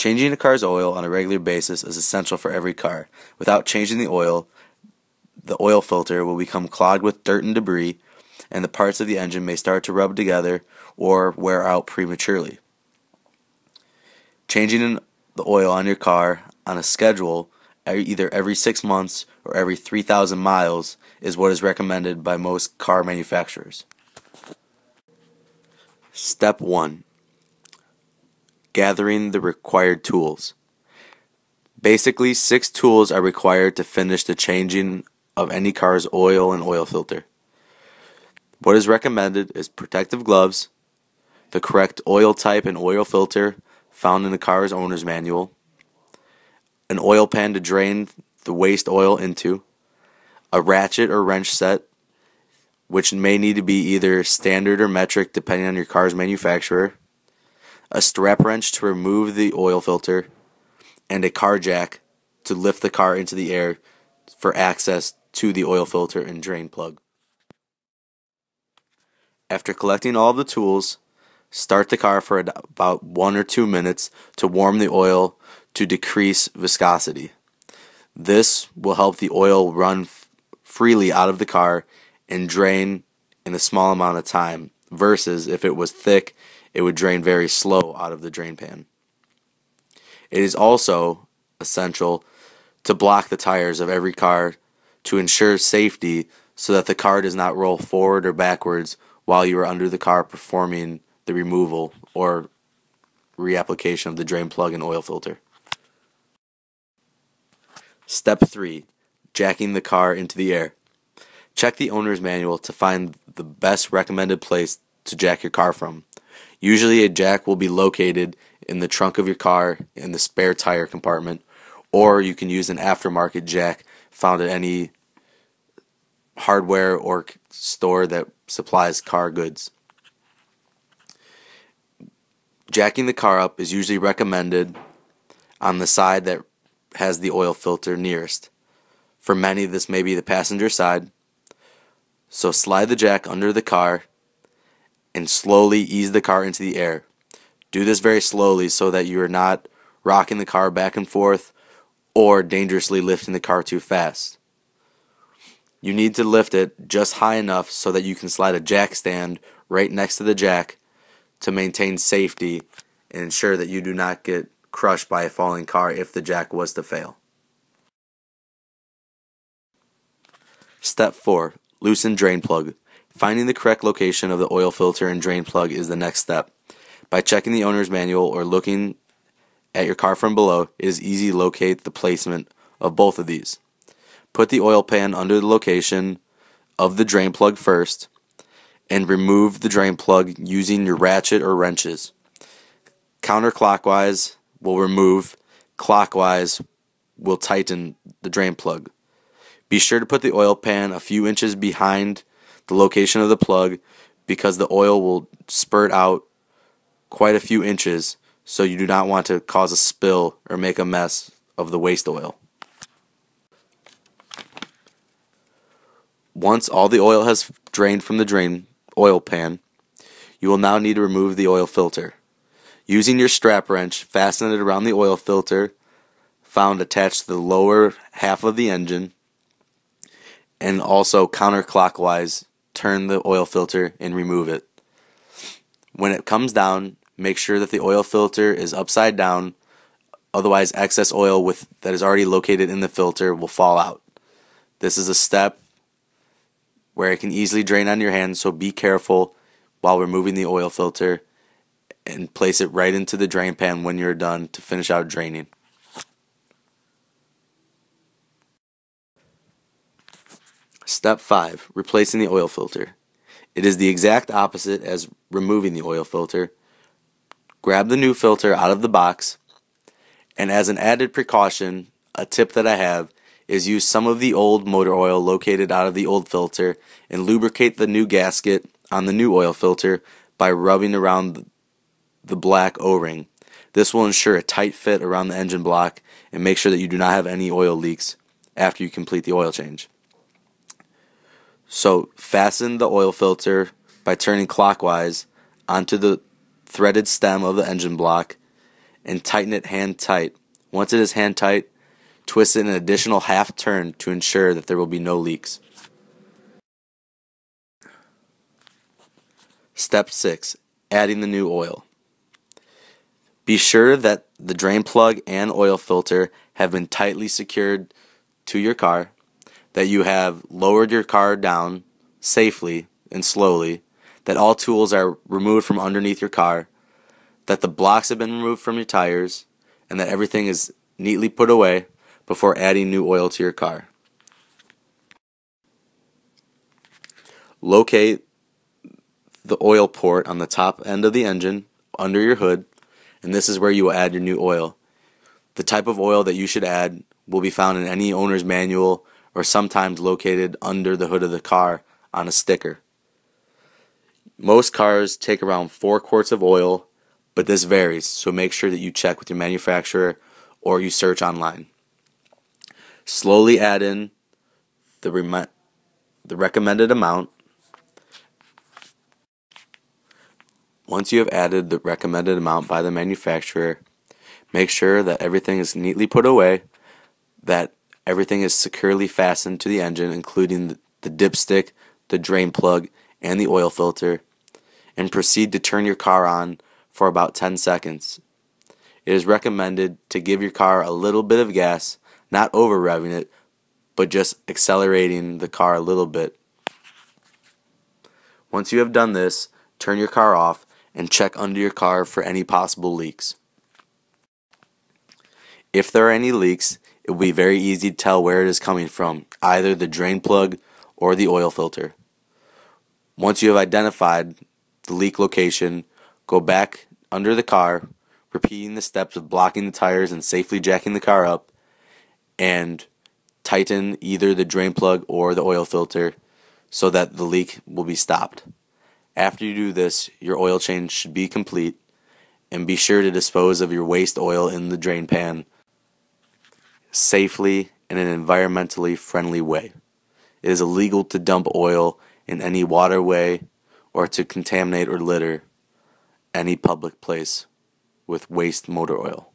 Changing a car's oil on a regular basis is essential for every car. Without changing the oil filter will become clogged with dirt and debris, and the parts of the engine may start to rub together or wear out prematurely. Changing the oil on your car on a schedule, either every 6 months or every 3,000 miles, is what is recommended by most car manufacturers. Step 1. Gathering the required tools. Basically, 6 tools are required to finish the changing of any car's oil and oil filter. What is recommended is protective gloves, the correct oil type and oil filter found in the car's owner's manual, an oil pan to drain the waste oil into, a ratchet or wrench set, which may need to be either standard or metric depending on your car's manufacturer, a strap wrench to remove the oil filter, and a car jack to lift the car into the air for access to the oil filter and drain plug. After collecting all of the tools, start the car for about 1 or 2 minutes to warm the oil to decrease viscosity. This will help the oil run freely out of the car and drain in a small amount of time, versus if it was thick, it would drain very slow out of the drain pan. It is also essential to block the tires of every car to ensure safety so that the car does not roll forward or backwards while you are under the car performing the removal or reapplication of the drain plug and oil filter. Step 3. Jacking the car into the air. Check the owner's manual to find the best recommended place to jack your car from. Usually a jack will be located in the trunk of your car in the spare tire compartment, or you can use an aftermarket jack found at any hardware or store that supplies car goods. Jacking the car up is usually recommended on the side that has the oil filter nearest. For many, this may be the passenger side. So slide the jack under the car and slowly ease the car into the air. Do this very slowly so that you are not rocking the car back and forth or dangerously lifting the car too fast. You need to lift it just high enough so that you can slide a jack stand right next to the jack to maintain safety and ensure that you do not get crushed by a falling car if the jack was to fail. Step 4. Loosen drain plug. Finding the correct location of the oil filter and drain plug is the next step. By checking the owner's manual or looking at your car from below, it is easy to locate the placement of both of these. Put the oil pan under the location of the drain plug first and remove the drain plug using your ratchet or wrenches. Counterclockwise will remove, clockwise will tighten the drain plug. Be sure to put the oil pan a few inches behind the location of the plug because the oil will spurt out quite a few inches, so you do not want to cause a spill or make a mess of the waste oil. Once all the oil has drained from the drain oil pan, you will now need to remove the oil filter. Using your strap wrench, fasten it around the oil filter found attached to the lower half of the engine, and also counterclockwise turn the oil filter and remove it. When it comes down, make sure that the oil filter is upside down, otherwise excess oil that is already located in the filter will fall out. This is a step where it can easily drain on your hand, so be careful while removing the oil filter and place it right into the drain pan when you're done to finish out draining. Step 5. Replacing the oil filter. It is the exact opposite as removing the oil filter. Grab the new filter out of the box, and as an added precaution, a tip that I have is use some of the old motor oil located out of the old filter and lubricate the new gasket on the new oil filter by rubbing around the black O-ring. This will ensure a tight fit around the engine block and make sure that you do not have any oil leaks after you complete the oil change. So fasten the oil filter by turning clockwise onto the threaded stem of the engine block and tighten it hand tight. Once it is hand tight, twist it an additional half turn to ensure that there will be no leaks. Step 6. Adding the new oil. Be sure that the drain plug and oil filter have been tightly secured to your car, that you have lowered your car down safely and slowly, that all tools are removed from underneath your car, that the blocks have been removed from your tires, and that everything is neatly put away before adding new oil to your car. Locate the oil port on the top end of the engine under your hood, and this is where you will add your new oil. The type of oil that you should add will be found in any owner's manual or sometimes located under the hood of the car on a sticker. Most cars take around 4 quarts of oil, but this varies, so make sure that you check with your manufacturer or you search online. Slowly add in the recommended amount. Once you have added the recommended amount by the manufacturer, make sure that everything is neatly put away, that everything is securely fastened to the engine, including the dipstick, the drain plug, and the oil filter, and proceed to turn your car on for about 10 seconds. It is recommended to give your car a little bit of gas, not over revving it, but just accelerating the car a little bit. Once you have done this, turn your car off and check under your car for any possible leaks. If there are any leaks, it will be very easy to tell where it is coming from, either the drain plug or the oil filter. Once you have identified the leak location, go back under the car, repeating the steps of blocking the tires and safely jacking the car up, and tighten either the drain plug or the oil filter so that the leak will be stopped. After you do this, your oil change should be complete, and be sure to dispose of your waste oil in the drain pan safely in an environmentally friendly way. It is illegal to dump oil in any waterway or to contaminate or litter any public place with waste motor oil.